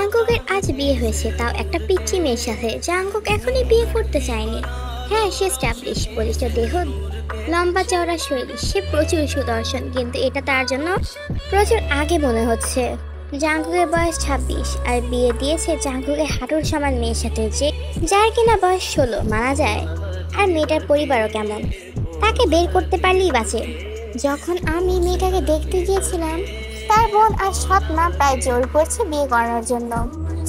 জাঙ্কুকের আজ বিয়ে হয়েছে, তাও একটা পিচ্চি মেয়ের সাথে। জাঙ্কুক এখনই বিয়ে করতে চায়নি। হ্যাঁ, সে স্ট্যাবলিশ, বলিষ্ঠ দেহ, লম্বা চওড়া শরীর, সে প্রচুর সুদর্শন, কিন্তু এটা তার জন্য প্রচুর আগে মনে হচ্ছে। জাঙ্কুকের বয়স 26 আর বিয়ে দিয়েছে জাঙ্কুকের হাঁটুর সমান মেয়ের সাথে, যার কিনা বয়স 16। মানা যায়। আর মেয়েটার পরিবারও কেমন, তাকে বের করতে পারলেই বাঁচে। যখন আমি মেয়েটাকে দেখতে গিয়েছিলাম, তার বোন আর সৎ মা প্রায় জোর করছে বিয়ে করার জন্য।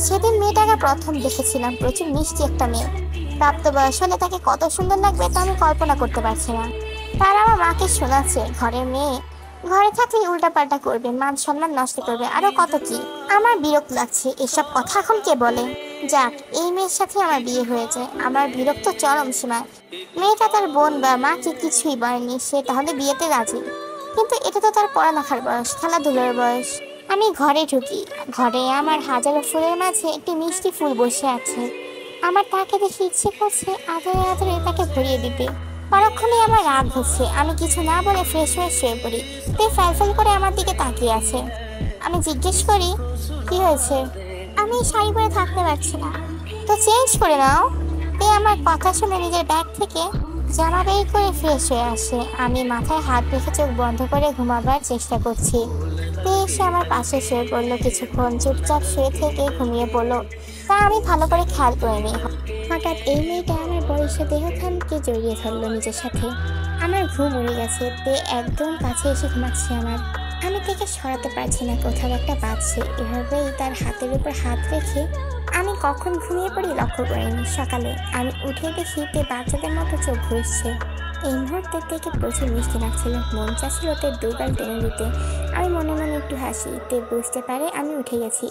সেদিন মেয়েটাকে প্রথম দেখেছিলাম, প্রচুর মিষ্টি একটা মেয়ে। প্রাপ্তবয়স হলে তাকে কত সুন্দর লাগবে তা আমি কল্পনা করতে পারছি না। তার আমার মাকে শোনাচ্ছে ঘরের মেয়ে ঘরে থাকলে উল্টাপাল্টা করবে, মান সম্মান নষ্ট করবে, আরো কত কি। আমার বিরক্ত লাগছে এসব কথা এখন কে বলে। যাক, এই মেয়ের সাথে আমার বিয়ে হয়েছে, আমার বিরক্ত চরম সীমায়। মেয়েটা তার বোন বা মাকে কিছুই বলেনি সে তাহলে বিয়েতে রাজি, কিন্তু এটা তো তার পড়ালেখার বয়স, খেলাধুলার বয়স। আমি ঘরে ঢুকি, ঘরে আমার হাজারো ফুলের মাঝে একটি মিষ্টি ফুল বসে আছে। আমার তাকে দেখে ইচ্ছে করছে আদরে আদরে তাকে ভরিয়ে দিতে। পরক্ষণে আমার রাগ হচ্ছে, আমি কিছু না বলে ফ্রেশ হয়ে শুয়ে পড়ি। তে ফ্যালফ্যাল করে আমার দিকে তাকিয়ে আছে। আমি জিজ্ঞেস করি, কি হয়েছে? আমি শাড়ি পরে থাকতে পারছি না। তো চেঞ্জ করে নাও। তে আমার কথা শুনে নিজের ব্যাগ থেকে জামা বের করে ফ্রেশ হয়ে আসে। আমি মাথায় হাত রেখে চোখ বন্ধ করে ঘুমাবার চেষ্টা করছি। তে এসে আমার পাশে শুয়ে পড়লো, কিছুক্ষণ চুপচাপ শুয়ে থেকে ঘুমিয়ে পড়লো। তা আমি ভালো করে খেয়াল করিনি। হঠাৎ এই মেয়েটা আমার বয়সে দেহখানকে জড়িয়ে ধরলো নিজের সাথে। আমার ঘুম উড়ে গেছে। তে একদম কাছে এসে ঘুমাচ্ছে আমার। আমি থেকে সরাতে পারছি না, কোথাও একটা বাজছে। এভাবেই তার হাতের উপর হাত রেখে আমি কখন ঘুমিয়ে পড়ি লক্ষ্য করিনি। সকালে আমি উঠে দেখি তে বাচ্চাদের মতো চোখ ঘুরছে। এই মুহূর্তে থেকে প্রচুর মিষ্টি লাগছিল, মন চাচ্ছিল তে দুগাল টেনে দিতে। আমি মনে মনে একটু হাসি। তে বুঝতে পারে আমি উঠে গেছি।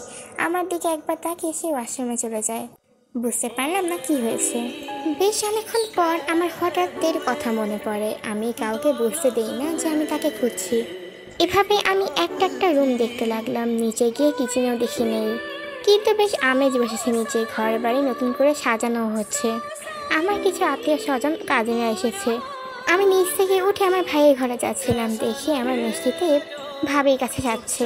আমার দিকে একবার তাকিয়ে সে ওয়াশরুমে চলে যায়। বুঝতে পারলাম না কি হয়েছে। বেশ অনেকক্ষণ পর আমার হঠাৎ তের কথা মনে পড়ে। আমি কাউকে বুঝতে দিই না যে আমি তাকে খুঁজছি। এভাবে আমি একটা একটা রুম দেখতে লাগলাম। নিচে গিয়ে কিচেনেও দেখি নেই, কিন্তু বেশ আমেজ বসেছে নিচে। ঘর বাড়ি নতুন করে সাজানো হচ্ছে। আমার কিছু আত্মীয় স্বজন কাজিনরা এসেছে। আমি নিচ থেকে উঠে আমার ভাইয়ের ঘরে যাচ্ছিলাম, দেখি আমার মিষ্টিতে ভাবির কাছে যাচ্ছে।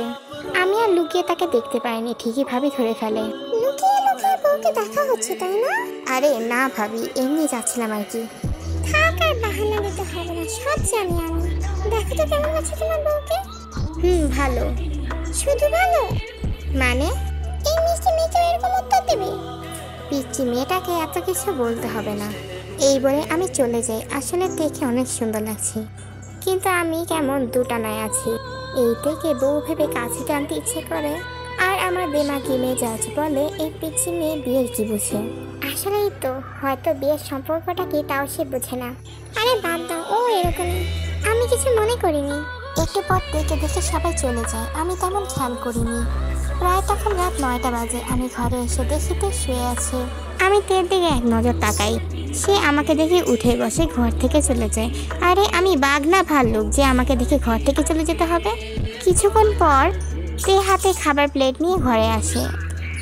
আমি আর লুকিয়ে তাকে দেখতে পাইনি, ঠিকই ভাবি ধরে ফেলে। লুকিয়ে লুকিয়ে বউকে দেখা হচ্ছে তাই না? আরে না ভাবি, এমনি যাচ্ছিলাম আর কি। থাক, আর বাহানা দিতে হবে না, সব জানি আমি। দেখো তো কেমন আছে তোমার বউকে। ভালো। শুধু ভালো মানে? এই মিষ্টি মেয়েকে এরকম উত্তর দেবে? পিচ্চি মেয়েটাকে এত কিছু বলতে হবে না। এই বলে আমি চলে যাই। আসলে দেখে অনেক সুন্দর লাগছে, কিন্তু আমি কেমন দুটানায় আছি। এই থেকে বউ ভেবে কাছে টানতে ইচ্ছে করে, আর আমার দিমাগি মেজাজ বলে এই পিচ্চি মেয়ে বিয়ের কি বুঝে। আসলেই তো, হয়তো বিয়ের সম্পর্কটা কি তাও সে বোঝে না। আরে বাদ দাও, ও এরকমই, আমি কিছু মনে করিনি। একটু পর দেখে দেখে সবাই চলে যায়, আমি তেমন খেয়াল করিনি। প্রায় তখন রাত 9টা বাজে। আমি ঘরে এসে দেখি তে শুয়ে আছে। আমি তের দিকে এক নজর তাকাই। সে আমাকে দেখে উঠে বসে ঘর থেকে চলে যায়। আরে আমি বাঘ না ভাল্লুক যে আমাকে দেখে ঘর থেকে চলে যেতে হবে। কিছুক্ষণ পর তে হাতে খাবার প্লেট নিয়ে ঘরে আসে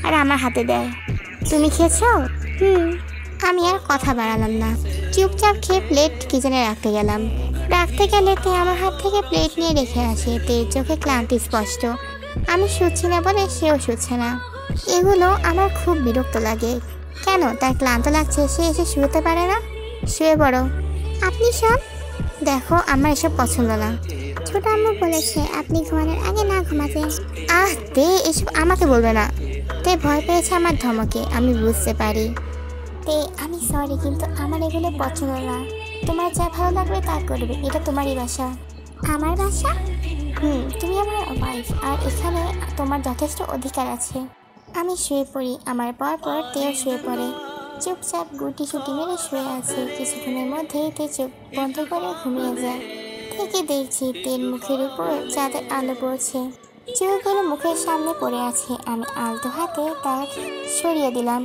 আর আমার হাতে দেয়। তুমি খেয়েছো? আমি আর কথা বাড়ালাম না, চুপচাপ খেয়ে প্লেট কিচেনে রাখতে গেলাম। রাখতে গেলে তে আমার হাত থেকে প্লেট নিয়ে রেখে আসে। তের চোখে ক্লান্তি স্পষ্ট। আমি শুচ্ছি না বলে সেও শুচ্ছে না। এগুলো আমার খুব বিরক্ত লাগে। কেন তার ক্লান্ত লাগছে, সে এসে শুতে পারে না? শুয়ে পড়ো। আপনি সব দেখো, আমার এসব পছন্দ না। ছোট আম্মু বলেছে আপনি ঘুমানোর আগে না ঘুমাতে। তে এসব আমাকে বলবে না। তে ভয় পেয়েছে আমার ধমকে, আমি বুঝতে পারি। তে আমি সরি, কিন্তু আমার এগুলো পছন্দ না। তোমার যা ভালো লাগবে তা করবে, এটা তোমারই বাসা। আমার বাসা? তুমি আমার ওয়াইফ, আর এখানে তোমার যথেষ্ট অধিকার আছে। আমি শুয়ে পড়ি। আমার পর তেও শুয়ে পড়ে। চুপচাপ গুটি সুটি মেরে শুয়ে আছে। কিছুক্ষণের মধ্যেই তে চোখ বন্ধ করে ঘুমিয়ে যায়। থেকে দেখছি তের মুখের উপর চাঁদের আলো পড়ছে, চোখগুলো মুখের সামনে পড়ে আছে। আমি আলতো হাতে তার সরিয়ে দিলাম।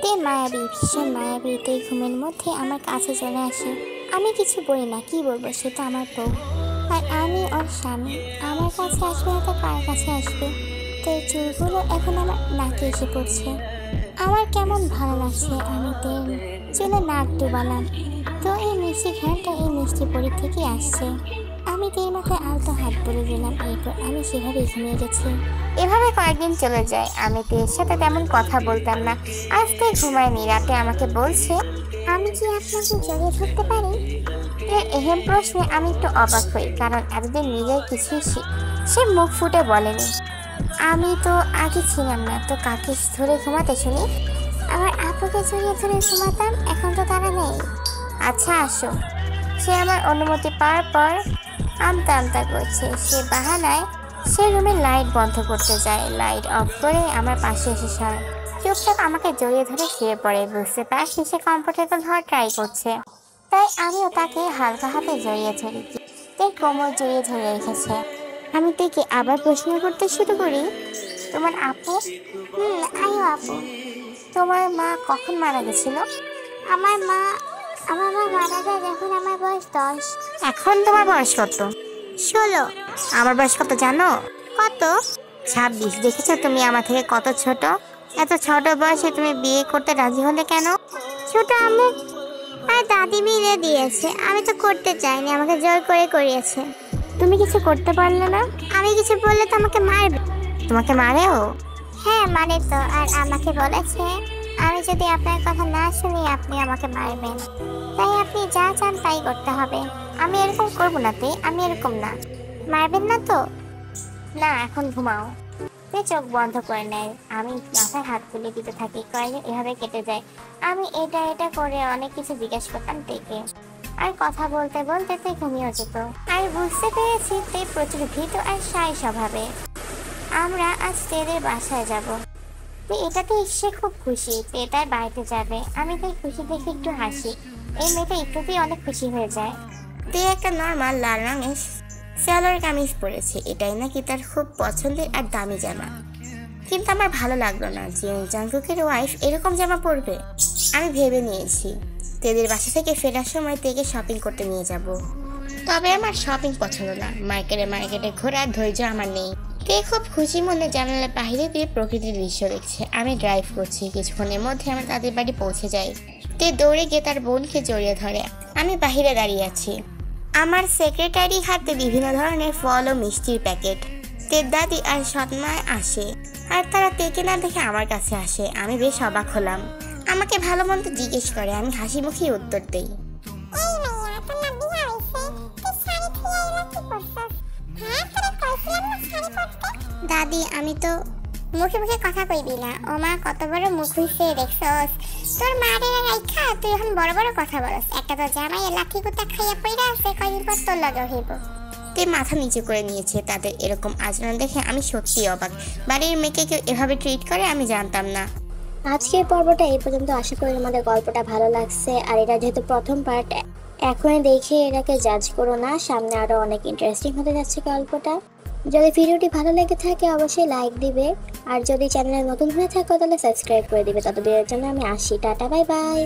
তে মায়াবী, ভীষণ মায়াবী। তে ঘুমের মধ্যে আমার কাছে চলে আসে। আমি কিছু বলি না, কি বলবো, সে তো আমার বউ, আর আমি ওর স্বামী। আমার কাছে আসবে না তো কার কাছে আসবে? তো চুলগুলো এখন আমার নাকে এসে পড়ছে। আমার কেমন ভালো লাগছে। আমি তেল চুলে নাক ডুবালাম। তো এই মিষ্টি ঘ্রাণটা এই মিষ্টি পরি থেকে আসছে। আমি তের মাথায় আলতো হাত তুলে দিলাম, এরপর আমি সেভাবেই ঘুমিয়ে গেছি। এভাবে কয়েকদিন চলে যায়। আমি তের সাথে তেমন কথা বলতাম না। আজ তে ঘুমায়নি, রাতে আমাকে বলছে, আমি কি আপনাকে জড়িয়ে ধরতে পারি? এর এহেন প্রশ্নে আমি একটু অবাক হই, কারণ এতদিন নিজের কিছুই সে মুখ ফুটে বলেনি। আমি তো আগে ছিলাম না, তো কাকে ধরে ঘুমাতে শুনি? আমার আপুকে জড়িয়ে ধরে ঘুমাতাম, এখন তো তারা নেই। আচ্ছা আসো। সে আমার অনুমতি পাওয়ার পর আমতা আমতা করছে। সে বাহানায় সে রুমের লাইট বন্ধ করতে যায়। লাইট অফ করে আমার পাশে এসে সরে চুপচাপ আমাকে জড়িয়ে ধরে শুয়ে পড়ে। বুঝতে পারছি সে কমফোর্টেবল হওয়ার ট্রাই করছে, তাই আমিও তাকে হালকা হাতে জড়িয়ে ধরি। তাই কোমর জড়িয়ে ধরে রেখেছে। আমি তাকে আবার প্রশ্ন করতে শুরু করি, তোমার আপু? আয়ো আপু। তোমার মা কখন মারা গেছিল? আমার মা মারা যায় যখন আমার বয়স 10। এখন তোমার বয়স কত? 16। আমার বয়স কত জানো? কত? 26। দেখেছো তুমি আমার থেকে কত ছোট? এত ছোট বয়সে তুমি বিয়ে করতে রাজি হলে কেন? ছোট আম্মু আর দাদি মিলে দিয়েছে, আমি তো করতে চাইনি, আমাকে জোর করে করিয়েছে। তুমি কিছু করতে পারলে না? আমি কিছু বললে তো আমাকে মারবে। তোমাকে মারেও? হ্যাঁ মানে তো, আর আমাকে বলেছে আমি যদি আপনার কথা না শুনি আপনি আমাকে মারবেন, তাই আপনি যা চান তাই করতে হবে। আমি এরকম করবো না তে, আমি এরকম না। মারবেন না তো? না, এখন ঘুমাও। তে চোখ বন্ধ করে নেয়। আমি মাথায় হাত তুলে দিতে থাকি। কয়েকদিন এভাবে কেটে যায়। আমি এটা করে অনেক কিছু জিজ্ঞেস করতাম তেকে, আর কথা বলতে বলতে তে ঘুমিয়ে যেত। আর বুঝতে পেরেছি তে প্রচুর ভীত আর শাই স্বভাবে। আমরা আজ তেদের বাসায় যাব। এটাতে সে খুব খুশি। তে তার বাড়িতে যাবে। আমি তাই খুশি দেখে একটু হাসি। এই মেয়েটা একটুতেই অনেক খুশি হয়ে যায়। তে একটা নর্মাল লাল রঙের সালোয়ার কামিজ পরেছে। এটাই নাকি তার খুব পছন্দের আর দামি জামা। কিন্তু আমার ভালো লাগলো না যে জাঙ্কুকের ওয়াইফ এরকম জামা পরবে। আমি ভেবে নিয়েছি তেদের বাসা থেকে ফেরার সময় তেকে শপিং করতে নিয়ে যাব। তবে আমার শপিং পছন্দ না। মার্কেটে ঘোরার ধৈর্য আমার নেই। তে খুব খুশি মনে জানালার বাইরে দিয়ে প্রকৃতির দৃশ্য দেখছে। আমি ড্রাইভ করছি। কিছুক্ষণের মধ্যে আমরা তাদের বাড়ি পৌঁছে যাই। তে দৌড়ে গিয়ে তার বোনকে জড়িয়ে ধরে। আমি বাহিরে দাঁড়িয়ে আছি। আমার সেক্রেটারি হাতে বিভিন্ন ধরনের ফল ও মিষ্টির প্যাকেট। তের দাদি আর সৎমা আসে, আর তারা তেকে না দেখে আমার কাছে আসে। আমি বেশ অবাক হলাম। আমাকে ভালো মন্দ জিজ্ঞেস করে। আমি হাসি মুখে উত্তর দেই। দাদি আমি তো মুখে মুখে কথা কইবি না। ও মা কত বড় মুখ হইছে দেখছস? তোর মারে রাইখা তুই এখন বড় বড় কথা বলস। একটা তো জামাই লাঠি কুটা খাইয়া পইরা আছে, কয়দিন পর তোর লগে হইব। তে মাথা নিচু করে নিয়েছে। তাদের এরকম আচরণ দেখে আমি সত্যি অবাক। বাড়ির মেয়েকে কেউ এভাবে ট্রিট করে আমি জানতাম না। আজকের পর্বটা এই পর্যন্ত। আশা করি আমাদের গল্পটা ভালো লাগছে। আর এটা যেহেতু প্রথম পার্ট, এখনই দেখে এটাকে জাজ করো না, সামনে আরো অনেক ইন্টারেস্টিং হতে যাচ্ছে গল্পটা। যদি ভিডিওটি ভালো লেগে থাকে অবশ্যই লাইক দিবে, আর যদি চ্যানেলে নতুন হয়ে থাকো তাহলে সাবস্ক্রাইব করে দিবে। ততদিনের জন্য আমি আসি, টাটা, বাই বাই।